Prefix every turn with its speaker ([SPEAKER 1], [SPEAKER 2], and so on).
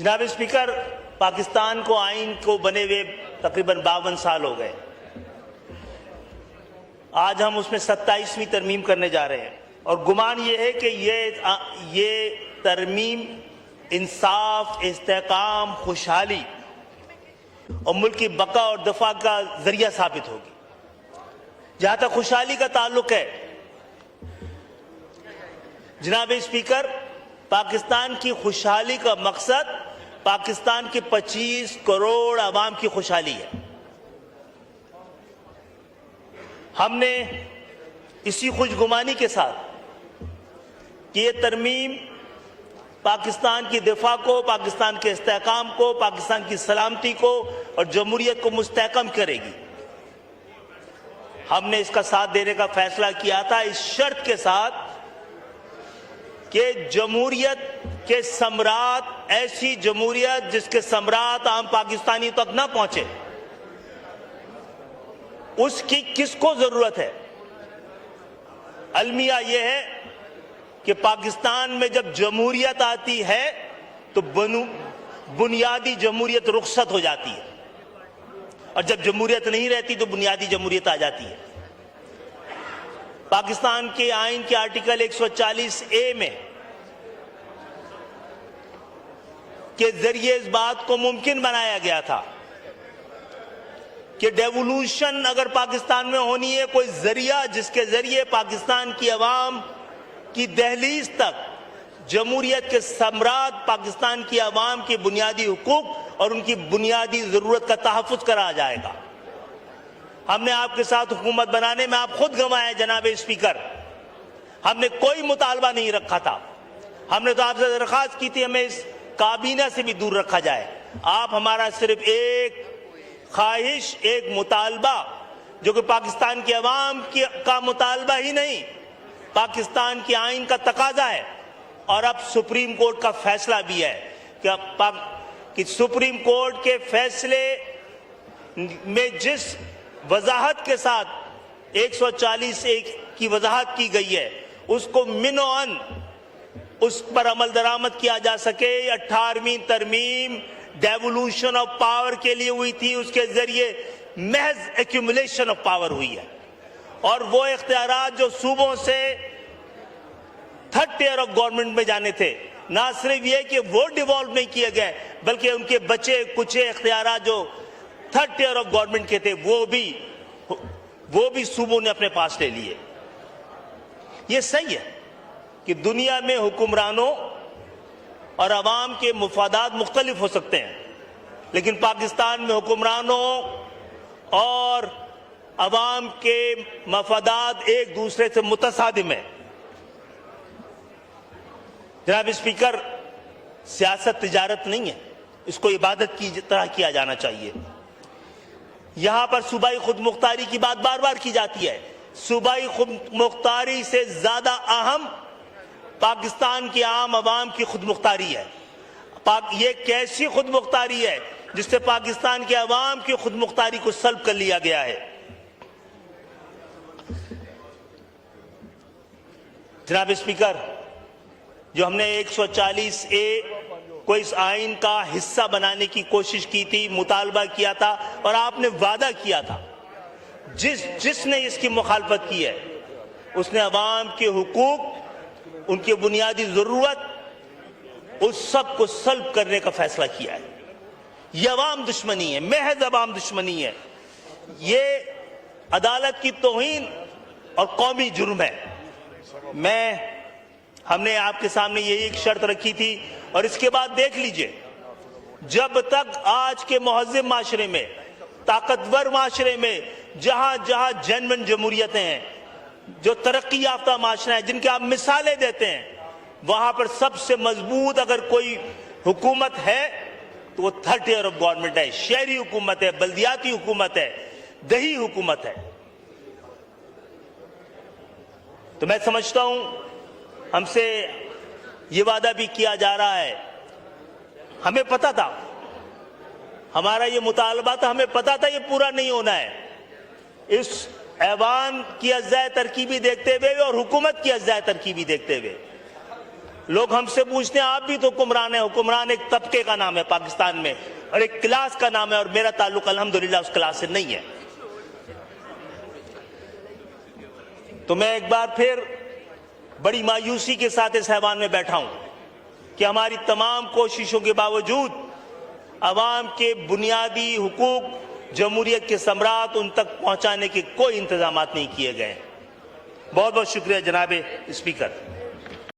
[SPEAKER 1] जनाब स्पीकर, पाकिस्तान को आइन को बने हुए तकरीबन 52 साल हो गए। आज हम उसमें 27वीं तरमीम करने जा रहे हैं और गुमान ये है कि ये तरमीम इंसाफ, इस्तेहकाम, खुशहाली और मुल्क की बका और दफा का जरिया साबित होगी। जहां तक खुशहाली का ताल्लुक है, जनाब स्पीकर, पाकिस्तान की खुशहाली का मकसद पाकिस्तान के 25 करोड़ आवाम की खुशहाली है। हमने इसी खुशगुमानी के साथ कि ये तरमीम पाकिस्तान की दिफा को, पाकिस्तान के इस्तेहकाम को, पाकिस्तान की सलामती को और जमहूरियत को मुस्तहकम करेगी, हमने इसका साथ देने का फैसला किया था इस शर्त के साथ कि जमहूरियत के सम्राट, ऐसी जमहूरियत जिसके सम्राट आम पाकिस्तानी तक ना पहुंचे, उसकी किसको जरूरत है? अलमिया यह है कि पाकिस्तान में जब जमहूरियत आती है तो बुनियादी जमहूरियत रुखसत हो जाती है और जब जमहूरियत नहीं रहती तो बुनियादी जमहूरियत आ जाती है। पाकिस्तान के आइन के आर्टिकल 140A में के जरिए इस बात को मुमकिन बनाया गया था कि डेवोल्यूशन अगर पाकिस्तान में होनी है, कोई जरिया जिसके जरिए पाकिस्तान की अवाम की दहलीज तक जमहूरियत के सम्राट पाकिस्तान की अवाम के बुनियादी हुकूक और उनकी बुनियादी जरूरत का तहफ्फुज करा जाएगा। हमने आपके साथ हुकूमत बनाने में आप खुद गंवाए जनाब स्पीकर। हमने कोई मुतालबा नहीं रखा था। हमने तो आपसे दरख्वास्त की थी हमें इस काबीना से भी दूर रखा जाए। आप हमारा सिर्फ एक ख्वाहिश, एक मुतालबा, जो कि पाकिस्तान की अवाम का मुतालबा ही नहीं, पाकिस्तान के आइन का तकाजा है और अब सुप्रीम कोर्ट का फैसला भी है कि सुप्रीम कोर्ट के फैसले में जिस वजाहत के साथ 140A की वजाहत की गई है, उसको मिनोअन उस पर अमल दरामद किया जा सके। 18वीं तरमीम डेवोल्यूशन ऑफ पावर के लिए हुई थी, उसके जरिए महज एक्यूमुलेशन ऑफ पावर हुई है और वो इख्तियारात जो सूबों से थर्ड टियर ऑफ गवर्नमेंट में जाने थे, ना सिर्फ ये कि वो डिवॉल्व नहीं किए गए बल्कि उनके बचे कुछ इख्तियारात जो थर्ड टियर ऑफ गवर्नमेंट के थे वो भी सूबों ने अपने पास ले लिए। ये सही है कि दुनिया में हुक्मरानों और अवाम के मुफादात मुख्तलिफ हो सकते हैं, लेकिन पाकिस्तान में हुक्मरानों और अवाम के मफादात एक दूसरे से मुतसादिम है। जनाब स्पीकर, सियासत तिजारत नहीं है, इसको इबादत की तरह किया जाना चाहिए। यहां पर सूबाई खुद मुख्तारी की बात बार बार की जाती है। सूबाई खुद मुख्तारी से ज्यादा अहम पाकिस्तान की आम अवाम की खुद मुख्तारी है। ये कैसी खुद मुख्तारी है जिससे पाकिस्तान के अवाम की खुद मुख्तारी को सल्ब कर लिया गया है? जनाब स्पीकर, जो हमने 140A को इस आइन का हिस्सा बनाने की कोशिश की थी, मुतालबा किया था और आपने वादा किया था, जिसने इसकी मुखालफत की है उसने अवाम के हुकूक, उनकी बुनियादी जरूरत, उस सब को सल्ब करने का फैसला किया है। यह अवाम दुश्मनी है, महज अवाम दुश्मनी है। ये अदालत की तौहीन और कौमी जुर्म है। हमने आपके सामने यही एक शर्त रखी थी और इसके बाद देख लीजिए, जब तक आज के मुहज़्ज़िम माशरे में, ताकतवर माशरे में, जहां जहां जेन्युइन जमहूरियतें हैं, जो तरक्की याफ्ता माशरा है जिनके आप मिसालें देते हैं, वहां पर सबसे मजबूत अगर कोई हुकूमत है तो वो थर्ड टियर ऑफ गवर्नमेंट है, शहरी हुकूमत है, बल्दियाती हुकूमत है, दही हुकूमत है। तो मैं समझता हूं हमसे ये वादा भी किया जा रहा है, हमें पता था, हमारा ये मुतालबा था, हमें पता था ये पूरा नहीं होना है। इस ऐवान की अज़्ज़ाए तरकीबी देखते हुए और हुकूमत की अज़्ज़ाए तरकीबी देखते हुए लोग हमसे पूछते हैं आप भी तो हुक्मरान है। हुक्मरान एक तबके का नाम है पाकिस्तान में और एक क्लास का नाम है, और मेरा ताल्लुक अल्हम्दुलिल्लाह उस क्लास से नहीं है। तो मैं एक बार फिर बड़ी मायूसी के साथ इस ऐवान में बैठा हूं कि हमारी तमाम कोशिशों के बावजूद अवाम के बुनियादी हुकूक जमहूरियत के सम्राट उन तक पहुंचाने के कोई इंतजाम नहीं किए गए। बहुत बहुत शुक्रिया जनाब स्पीकर।